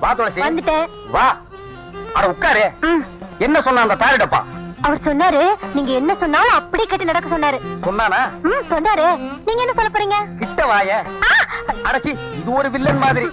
வா துளசி. வந்துட்டேன். வா. அட உட்காரு. என்ன சொன்ன அந்த தாரிடப்பா? அவர் சொன்னாரு நீங்க என்ன சொன்னாலும் அப்படியே கேட்டு நடக்க சொன்னாரு. சொன்னானா? சொன்னாரு. நீங்க என்ன சொல்ல போறீங்க? கிட்ட வாயே. அடச்சி, இது ஒரு வில்லன் மாதிரி.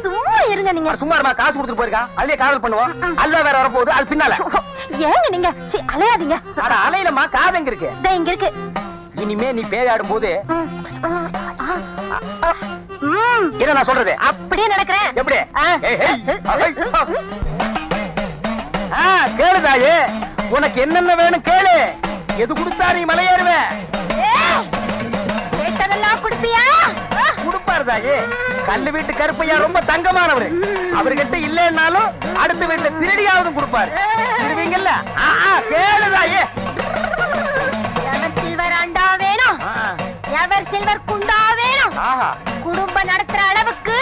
சும்மா இருங்க நீங்க. சும்மா இருமா, காசு கொடுத்துட்டு போயிருக்கா. அதுலயே காதல் பண்ணுவோம். அல்வா வேற வரப்போகுது, அது பின்னால. ஏங்க நீங்க அலையாதீங்க. அட அலையிலமா, காது எங்க இருக்கு? இங்க இருக்கு. இனிமே நீ பேயாடும் போது என்ன நான் சொல்றது அப்படியே நடக்கிறேன். எப்படி? கேளுதாயே, உனக்கு என்னென்ன வேணும் கேளு. எது கொடுத்தா நீ மலையேறுவே? கேட்டதெல்லாம் கொடுப்பியா? கொடுப்பாரு தாயே. கல்லு வீட்டு கருப்பையா ரொம்ப தங்கமானவரு. அவர்கிட்ட இல்லைன்னாலும் அடுத்த வீட்டுல திருடியாவது கொடுப்பாரு. திருவீங்கல்ல? கேளுதாயே. எவர் சில்வர் அண்டா வேணும், எவர் சில்வர் குண்டா வேணும், குடும்பம் நடத்துற அளவுக்கு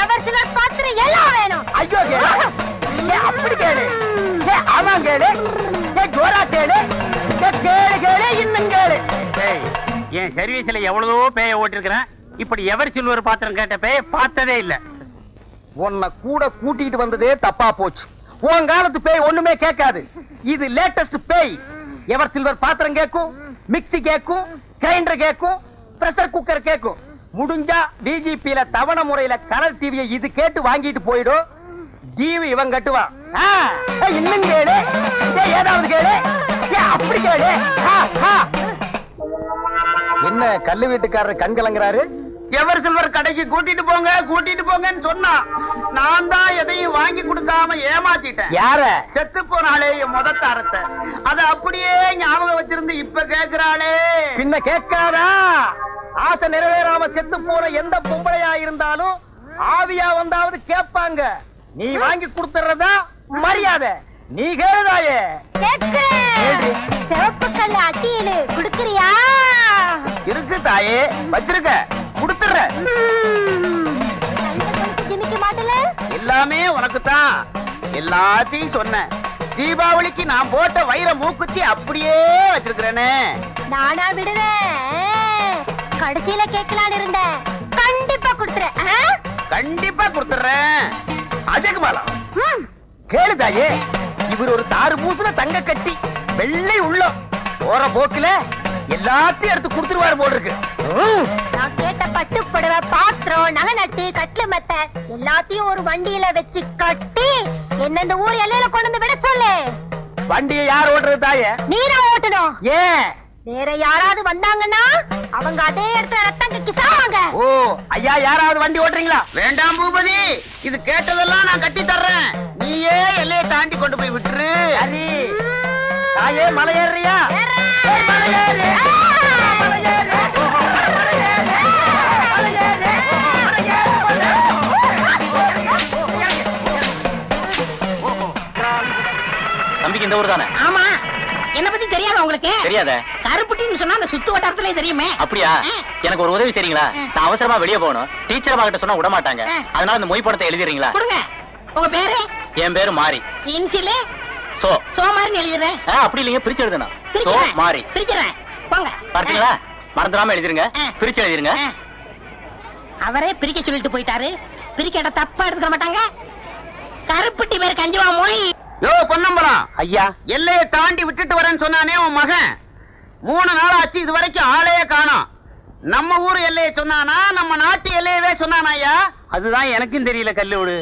எவர் சில்வர் பாத்திரம் எல்லாம் வேணும். ஐயோ கேளு. அப்படி கேளு. ஆமா கேளு. ஜோரா கேளு. கேளு கேளு, இன்னும் கேளு. என் சர்வீஸ்ல எவ்வளவோ பேய ஓட்டிருக்கிறேன். இப்படி எவர் சில்வர் பாத்திரம் கேட்ட பேய பார்த்ததே இல்ல. உன்னை கூட கூட்டிட்டு வந்ததே தப்பா போச்சு. உன் காலத்து பேய் ஒண்ணுமே கேட்காது. இது லேட்டஸ்ட் பேய். எவர் சில்வர் பாத்திரம் கேட்கும், மிக்ஸி கேட்கும், கிரைண்டர் கேட்கும், பிரஷர் குக்கர் கேட்கும். முடிஞ்சா டிஜிபில தவணை முறையில கலர் டிவியை இது கேட்டு வாங்கிட்டு போயிடும். டிவி இவன் கட்டுவான். இன்னும் கேளு. ஏதாவது கேளு. அப்படி கேளு. என்ன கல்லு வீட்டுக்காரர் கண் கலங்குறாரு? எவர் சில்வர் கடைக்கு கூட்டிட்டு போங்க கூட்டிட்டு போங்கன்னு சொன்னா நான் தான் எதையும் வாங்கி கொடுக்காம ஏமாத்திட்டேன். யார? செத்து போனாலே என் முதத்தாரத்தை அத அப்படியே ஞாபகம் வச்சிருந்து இப்ப கேக்குறாளே. பின்ன கேட்காதா? ஆசை நிறைவேறாம செத்து போன எந்த பொம்பளையா இருந்தாலும் ஆவியா வந்தாவது கேட்பாங்க. நீ வாங்கி கொடுத்துறதா மரியாதை. நீ கேளுதாயே. சிவப்பு கல்லு அட்டியிலு குடுக்கறியா? இருக்கு தாயே, வச்சிருக்க, குடுத்துற. ஜிமிக்க மாட்டல? எல்லாமே உனக்குத்தான். எல்லாத்தையும் சொன்ன. தீபாவளிக்கு நான் போட்ட வைர மூக்குத்தி அப்படியே வச்சிருக்கிறேனே. நானா விடுவேன். கடைசியில கேட்கலான்னு இருந்தேன். கண்டிப்பா குடுத்துறேன். கண்டிப்பா கொடுத்துறேன். அஜகுமாலா கேளுதாயே. இவர் ஒரு தாறு பூசுன தங்க கட்டி, வெள்ளை உள்ளம். போற போக்குல எல்லாத்தையும் எடுத்து கொடுத்துருவாரு போல இருக்கு. நான் கேட்ட பட்டு புடவை, பாத்திரம், நகை நட்டு, கட்லு மெத்த எல்லாத்தையும் ஒரு வண்டியில வச்சு கட்டி என்ன இந்த ஊர் எல்லையில கொண்டு வந்து விட சொல்லு. வண்டியை யார் ஓட்டுறது தாயே? நீரா ஓட்டணும். ஏன்? வேற யாராவது வந்தாங்கன்னா அவங்க அதே இடத்துல ரத்தம் கக்கி சாவாங்க. ஓ ஐயா, யாராவது வண்டி ஓட்டுறீங்களா? வேண்டாம் பூபதி, இது கேட்டதெல்லாம் நான் கட்டி தர்றேன். நீயே எல்லையை தாண்டி கொண்டு போய் விட்டுரு. சரி தாயே, மலை ஏறியா? தம்பிக்கு இந்த ஊர் தானே? ஆமா. என்ன பத்தி தெரியாத உங்களுக்கு? தெரியாத. கருப்புட்டின்னு சொன்னா அந்த சுத்து வட்டாரத்திலே தெரியுமே. அப்படியா? எனக்கு ஒரு உதவி செய்றீங்களா? நான் அவசரமா வெளியே போகணும். டீச்சர் அம்மா கிட்ட சொன்னா விட மாட்டாங்க. அதனால இந்த மொய் படத்தை எழுதிறீங்களா? கொடுங்க. உங்க பேரு? என் பேரு மாரி. இன்சிலே சோ சோமாரின்னு எழுதிறேன். அப்படி இல்லைங்க, பிரிச்சு எழுதணும். சோ மாரி. பிரிக்கிறேன். போங்க. பார்த்தீங்களா? மறந்துடாம எழுதிருங்க. பிரிச்சு எழுதிருங்க. அவரே பிரிக்க சொல்லிட்டு போயிட்டாரு. பிரிக்க இடம் தப்பா எடுத்துக்க மாட்டாங்க. கருப்புட்டி பேரு கஞ்சிவா மொய். யோ பொன்னம்பலம் ஐயா, எல்லையை தாண்டி விட்டுட்டு வரேன்னு சொன்னானே உன் மகன். 3 நாள் ஆச்சு, இது வரைக்கும் ஆளையே காணோம். நம்ம ஊர் எல்லையை சொன்னானா நம்ம நாட்டு எல்லையவே சொன்னானா? ஐயா, அதுதான் எனக்கும் தெரியல. கல்லூடு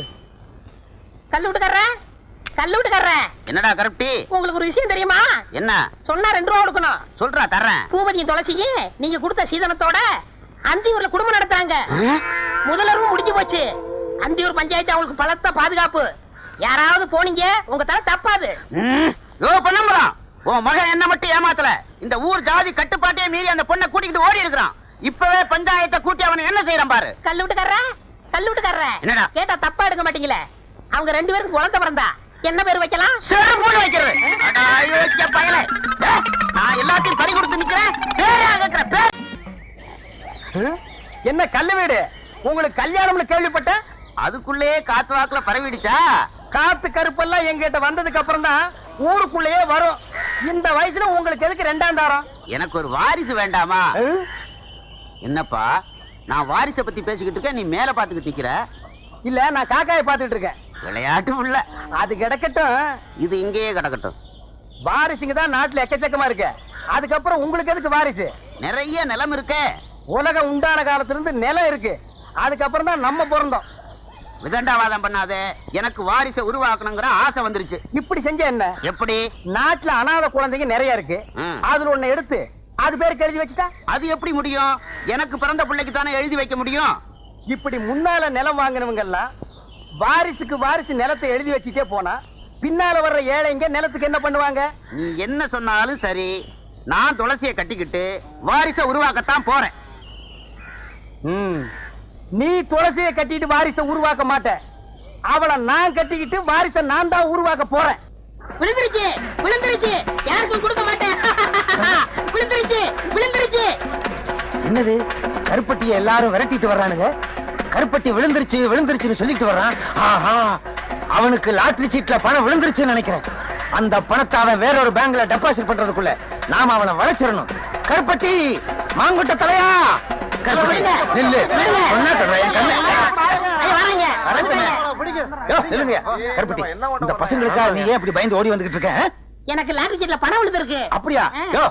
கல்லூட்டுக்கார என்னடா கருப்டி? உங்களுக்கு ஒரு விஷயம் தெரியுமா? என்ன சொன்னா 2 ரூபா கொடுக்கணும். சொல்றா, தர்றேன். பூபதியும் துளசியும் நீங்க கொடுத்த சீதனத்தோட அந்தியூர்ல குடும்பம் நடத்துறாங்க. முதலரும் முடிஞ்சு போச்சு. அந்தியூர் பஞ்சாயத்து அவங்களுக்கு பலத்த பாதுகாப்பு. யாராவது போனீங்க உங்க தலை தப்பாது. யோ பொன்னம்பலம், உன் மகன் என்ன மட்டும் ஏமாத்தல. இந்த ஊர் ஜாதி கட்டுப்பாட்டையே மீறி அந்த பொண்ணை கூட்டிக்கிட்டு ஓடி இருக்கிறான். இப்பவே பஞ்சாயத்தை கூட்டி அவனை என்ன செய்யறான் பாரு. கல்லூட்டுக்கார என்னடா கேட்டா தப்பா எடுக்க மாட்டீங்களே. அவங்க 2 பேருக்கு குழந்தை பிறந்தா என்ன பேர் வைக்கலாம்? செருப்பு வைக்கிறது. நான் எல்லாத்தையும் பறி கொடுத்து நிக்கிறேன். என்ன கல்லு வீடு? உங்களுக்கு கல்யாணம்னு கேள்விப்பட்டேன். அதுக்குள்ளே காத்து வாக்குல பரவிடுச்சா? காத்து கருப்பெல்லாம் எங்கிட்ட வந்ததுக்கு அப்புறம் தான் ஊருக்குள்ளேயே வரும். இந்த வயசுல உங்களுக்கு எதுக்கு 2ஆம் தாரம்? எனக்கு ஒரு வாரிசு வேண்டாமா? என்னப்பா, நான் வாரிசை பத்தி பேசிக்கிட்டு இருக்கேன், நீ மேல பாத்துக்கிட்டு நிக்கிற. இல்ல நான் காக்காயை பாத்துட்டு இருக்கேன். விளையாட்டு புள்ள. அது கிடக்கட்டும், இது இங்கேயே கிடக்கட்டும். வாரிசுங்க தான் நாட்டுல எக்கச்சக்கமா இருக்கு. அதுக்கப்புறம் உங்களுக்கு எதுக்கு வாரிசு? நிறைய நிலம் இருக்கே. உலகம் உண்டான காலத்துல இருந்து நிலம் இருக்கு. அதுக்கப்புறம் தான் நம்ம பிறந்தோம். விதண்டாவாதம் பண்ணாதே. எனக்கு வாரிசை உருவாக்கணுங்கிற ஆசை வந்துருச்சு. இப்படி செஞ்ச என்ன? எப்படி? நாட்டுல அனாதை குழந்தைங்க நிறைய இருக்கு. அதுல ஒண்ணு எடுத்து அது பேருக்கு எழுதி வச்சுட்டா அது எப்படி முடியும்? எனக்கு பிறந்த பிள்ளைக்கு தானே எழுதி வைக்க முடியும். இப்படி முன்னால நிலம் வாங்கினவங்க எல்லாம் வாரிசுக்கு வாரிசு நிலத்தை எழுதி வச்சுட்டே போனா பின்னால வர்ற ஏழைங்க நிலத்துக்கு என்ன பண்ணுவாங்க? நீ என்ன சொன்னாலும் சரி, நான் துளசியை கட்டிக்கிட்டு வாரிசை உருவாக்கத்தான் போறேன். நீ துளசியை கட்டிட்டு வாரிசை உருவாக்க மாட்ட. அவளை நான் கட்டிக்கிட்டு வாரிசை நான் தான் உருவாக்க போறேன். விழுந்துருச்சு விழுந்துருச்சு, யாருக்கும் கொடுக்க மாட்டேன். விழுந்துருச்சு விழுந்துருச்சு. என்னது கருப்பட்டியை எல்லாரும் விரட்டிட்டு வர்றானுங்க? கருப்பட்டி விழுந்துருச்சு விழுந்துருச்சுன்னு சொல்லிட்டு வர்றான். ஆஹா, அவனுக்கு லாட்டரி சீட்ல பணம் விழுந்துருச்சுன்னு நினைக்கிறேன். அந்த பணத்தை அவன் வேறொரு பேங்க்ல டெபாசிட் பண்றதுக்குள்ள நாம அவனை வளைச்சிடணும். கருப்பட்டி, மாங்குட்ட தலையா, கருப்பட்டி நில்லு. சொன்னா தர்றேன், என் கண்ணு. நில்லுங்க. கருப்பட்டி, இந்த பசங்களுக்காக நீ ஏன் இப்படி பயந்து ஓடி வந்துகிட்டு இருக்க? எனக்கு லாட்டரி சீட்ல பணம் விழுந்திருக்கு. அப்படியா? யோ,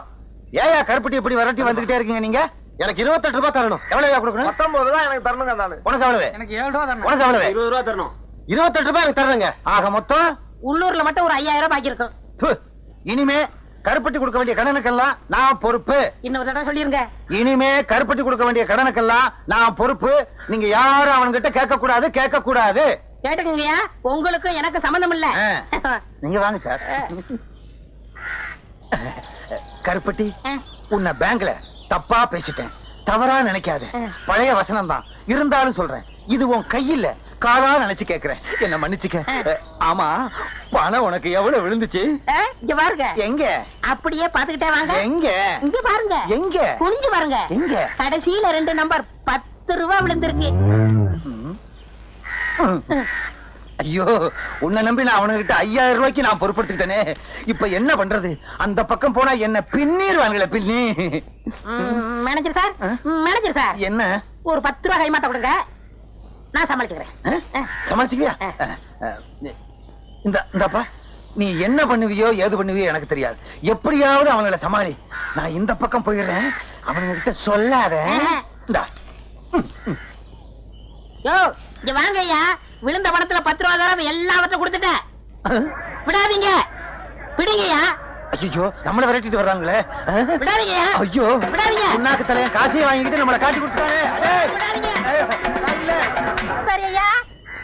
ஏயா கருப்பட்டி இப்படி விரட்டி வந்துகிட்டே இருக்கீங்க நீங்க? எனக்கு 28 ரூபாய் தரணும். எவ்வளவு கொடுக்கணும்? 19 தான் எனக்கு தரணுங்க. நானு உனக்கு எவ்வளவு? எனக்கு 7 ரூபாய் தரணும். உனக்கு எவ்வளவு? 20 ரூபாய் தரணும். 28 ரூபாய் எனக்கு தர்றேங்க. ஆக மொத்தம் உள்ளூர்ல மட்டும் ஒரு 5000 பாக்கி இருக்கும். இனிமே கருப்பட்டி கொடுக்க வேண்டிய கடனுக்கெல்லாம் நான் பொறுப்பு. இன்னொரு தடவை சொல்லிருங்க. இனிமே கருப்பட்டி கொடுக்க வேண்டிய கடனுக்கெல்லாம் நான் பொறுப்பு. நீங்க யாரும் அவன்கிட்ட கேட்க கூடாது, கேட்க கூடாது. கேட்டுக்கங்கய்யா, உங்களுக்கு எனக்கு சம்பந்தம் இல்ல. நீங்க வாங்க சார். கருப்பட்டி, உன்னை பேங்க்ல தப்பா பேசிட்டேன், தவறா நினைக்காத. பழைய வசனம் தான் இருந்தாலும் சொல்றேன். இது உன் கையில காலா நினைச்சு கேக்குறேன், என்ன மன்னிச்சுக்க. ஆமா, பணம் உனக்கு எவ்வளவு விழுந்துச்சு? இங்க பாருங்க. எங்க? அப்படியே பாத்துக்கிட்டே வாங்க. எங்க? இங்க பாருங்க. எங்க? குனிஞ்சு பாருங்க. எங்க? கடைசியில 2 நம்பர் 10 ரூபாய் விழுந்திருக்கு. ஐயோ, உன்னை நம்பி நான் அவனுகிட்ட 5000 ரூபாய்க்கு நான் பொறுப்படுத்திட்டேனே. இப்ப என்ன பண்றது? அந்த பக்கம் போனா என்ன பின்னிடுவாங்களே, பின்னி. மேனேஜர் சார், மேனேஜர் சார், என்ன? ஒரு 10 ரூபாய் கைமாத்த கொடுங்க, நான் சமாளிச்சுக்கிறேன். சமாளிச்சுக்கியா? இந்தப்பா, நீ என்ன பண்ணுவியோ ஏது பண்ணுவியோ எனக்கு தெரியாது. எப்படியாவது அவங்களை சமாளி. நான் இந்த பக்கம் போயிடுறேன், அவனுங்க கிட்ட சொல்லாத. யோ, இங்க வாங்க ஐயா. விழுந்த பணத்துல 10 ரூபாய் தரம் எல்லாவற்றையும் கொடுத்துட்டேன். விடாதீங்க, விடுங்கய்யா. ஐயோ, நம்மள விரட்டிட்டு வர்றாங்களே. விடாதீங்க. ஐயோ, விடாதீங்க. உன்னாக்கு தலைய காசையை வாங்கிட்டு நம்மளை காட்டி பூசாரி ஐயா,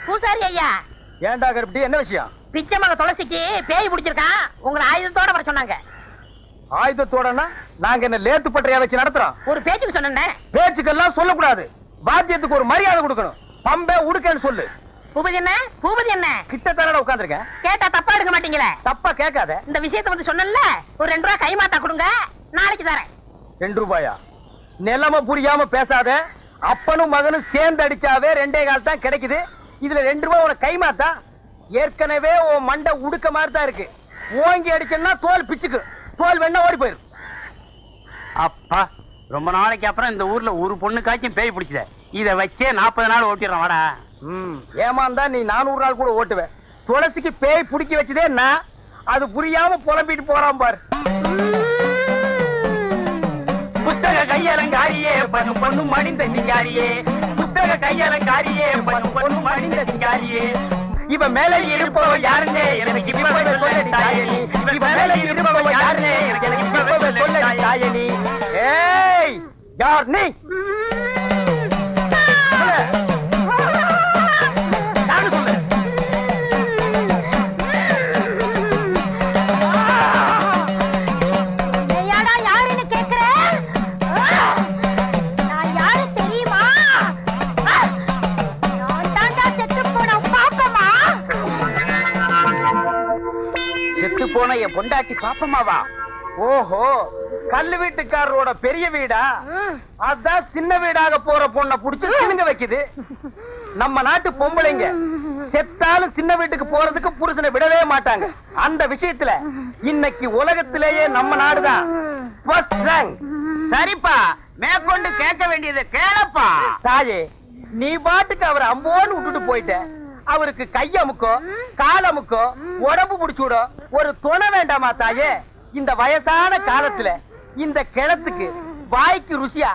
பூசாரி ஐயா. ஏன்டா கருப்பட்டி, என்ன விஷயம்? பிச்சை மக துளசிக்கு பேய் பிடிச்சிருக்கான். உங்களை ஆயுதத்தோட வர சொன்னாங்க. ஆயுதத்தோடனா நாங்க என்ன லேத்து பட்டறையா வச்சு நடத்துறோம்? ஒரு பேச்சுக்கு சொன்னேன். பேச்சுக்கெல்லாம் சொல்லக்கூடாது. வாத்தியத்துக்கு ஒரு மரியாதை கொடுக்கணும். பம்பே உடுக்கன்னு சொல்லு. பூபதி என்ன, பூபதி என்ன? கிட்ட தரட உட்கார்ந்திருக்கேன். கேட்டா தப்பா எடுக்க மாட்டீங்களே. தப்பா கேட்காத. இந்த விஷயத்தை வந்து சொன்னல, ஒரு 2 ரூபாய் கைமாத்தா கொடுங்க, நாளைக்கு தரேன். 2 ரூபாயா? நிலைமை புரியாம பேசாத. அப்பனும் மகனும் சேர்ந்து அடிச்சாவே 2.25 தான் கிடைக்குது. இதுல 2 ரூபாய் உனக்கு கைமாத்தா? ஏற்கனவே உன் மண்டை உடுக்க மாதிரி தான் இருக்கு. ஓங்கி அடிச்சா தோல் பிச்சுக்கு, தோல் வேணா ஓடி போயிரு. அப்பா, ரொம்ப நாளைக்கு அப்புறம் இந்த ஊர்ல ஒரு பொண்ணுக்காச்சும் பேய் பிடிச்சத. இத வச்சே 40 நாள் ஓட்டிடுறோம். வாடா. ஏமாந்தா நீ 400 நாள் கூட ஓட்டுவேன். துளசிக்கு பேய் பிடிக்க வச்சதே நான். அது புரியாம புலம்பிட்டு போறான் பாரு. புஸ்தக கையலங்காரியே பண்ணும் பொண்ணும் மடிந்த சிங்காரியே. புஸ்தக கையலங்காரியே பண்ணும் பொண்ணும் மடிந்த சிங்காரியே. இவ மேல இருப்பவ யாருன்னே எனக்கு இப்பவே சொல்லடி தாயனி. இவ மேல இருப்பவ யாருன்னே எனக்கு இப்பவே சொல்லடி தாயனி. ஏய், யார் நீ? போன என் பொண்டாட்டி பாப்பமாவா? ஓஹோ, கல்லு வீட்டுக்காரரோட பெரிய வீடா? அதான் சின்ன வீடாக போற பொண்ணை புடிச்சு சினுங்க வைக்குது. நம்ம நாட்டு பொம்பளைங்க செத்தாலும் சின்ன வீட்டுக்கு போறதுக்கு புருஷனை விடவே மாட்டாங்க. அந்த விஷயத்துல இன்னைக்கு உலகத்திலேயே நம்ம நாடுதான் ஃபர்ஸ்ட் ரேங்க். சரிப்பா, மேற்கொண்டு கேட்க வேண்டியதை கேளப்பா. தாயே, நீ பாட்டுக்கு அவர் அம்போன்னு விட்டுட்டு போயிட்ட. அவருக்கு கையமுக்கோ காலமுக்கோ உடம்பு முடிச்சுடோ ஒரு துணை வேண்டாமா தாயே? இந்த வயசான காலத்துல இந்த கிணத்துக்கு வாய்க்கு ருசியா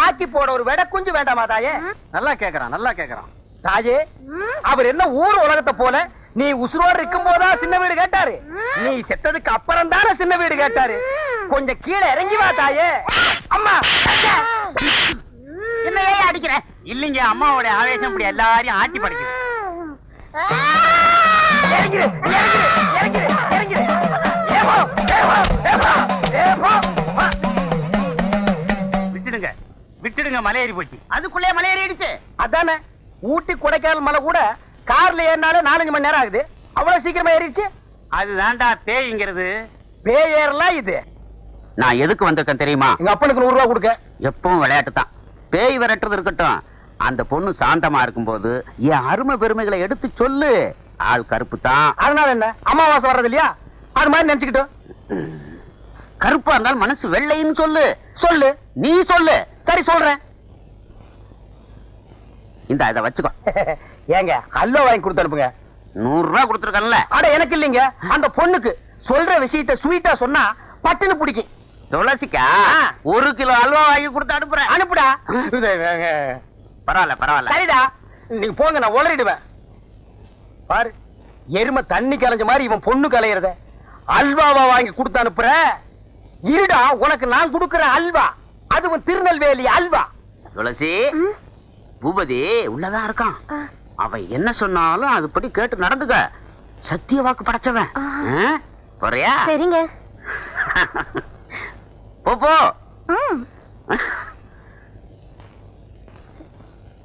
ஆக்கி போட ஒரு வெட குஞ்சு வேண்டாமா தாயே? நல்லா கேக்குறான் தாயே, அவர் என்ன ஊர் உலகத்தை போல நீ உசுரோடு இருக்கும் போதா சின்ன வீடு கேட்டாரு? நீ செத்ததுக்கு அப்புறம் தானே சின்ன வீடு கேட்டாரு. கொஞ்சம் கீழே இறங்கி வா தாயே. அம்மா என்னையே அடிக்கிற? இல்லைங்க, அம்மாவோட ஆவேசம் இப்படி எல்லாரையும் ஆட்டி படைக்குது. இறங்கிரு, இறங்கிரு, இறங்கிரு, இறங்கிரு. ஏவோ, ஏவோ, ஏவோ, ஏவோ. விட்டுடுங்க, மலை ஏறி போச்சு. அதுக்குள்ளே மலை ஏறிடுச்சு. அதானே, ஊட்டி கொடைக்கானல் மலை கூட கார்ல ஏறினாலே 4-5 மணி நேரம் ஆகுது. அவ்வளவு சீக்கிரமா ஏறிடுச்சு. அதுதான்டா பேய்ங்கிறது. பேய் ஏறலாம் இது. நான் எதுக்கு வந்திருக்கேன் தெரியுமா? எங்க அப்பனுக்கு 100 ரூபாய் கொடுக்க. எப்பவும் விளையாட்டு தான். பேய் விரட்டுறது இருக்கட்டும், அந்த பொண்ணு சாந்தமா இருக்கும்போது என் அருமை பெருமைகளை எடுத்து சொல்லு. ஆள் கருப்பு தான். அதனால என்ன, அமாவாசை வர்றது இல்லையா? அது மாதிரி நினைச்சுக்கிட்டோம். கருப்பா இருந்தாலும் மனசு வெள்ளைன்னு சொல்லு. சொல்லு. நீ சொல்லு. சரி சொல்றேன். இந்த இதை வச்சுக்கோ. ஏங்க அல்வா வாங்கி கொடுத்து அனுப்புங்க. 100 ரூபாய் கொடுத்துருக்கல. அட எனக்கு இல்லைங்க, அந்த பொண்ணுக்கு சொல்ற விஷயத்தை ஸ்வீட்டா சொன்னா பட்டுன்னு பிடிக்கும். துளசிக்கா 1 கிலோ அல்வா வாங்கி கொடுத்து அனுப்புறேன். அனுப்புடா. பரவாயில்ல. சரிடா, நீங்க போங்க, நான் உளறிடுவேன். பாரு, எருமை தண்ணி கலைஞ்ச மாதிரி இவன் பொண்ணு கலையறத அல்வாவா வாங்கி கொடுத்து அனுப்புற. இருடா, உனக்கு நான் கொடுக்கறேன் அல்வா, அதுவும் திருநெல்வேலி அல்வா. துளசி, பூபதி உள்ளதான் இருக்கான். அவன் என்ன சொன்னாலும் அதுபடி கேட்டு நடந்துக்க. சத்திய வாக்கு படைச்சவன். போறியா? சரிங்க. போ.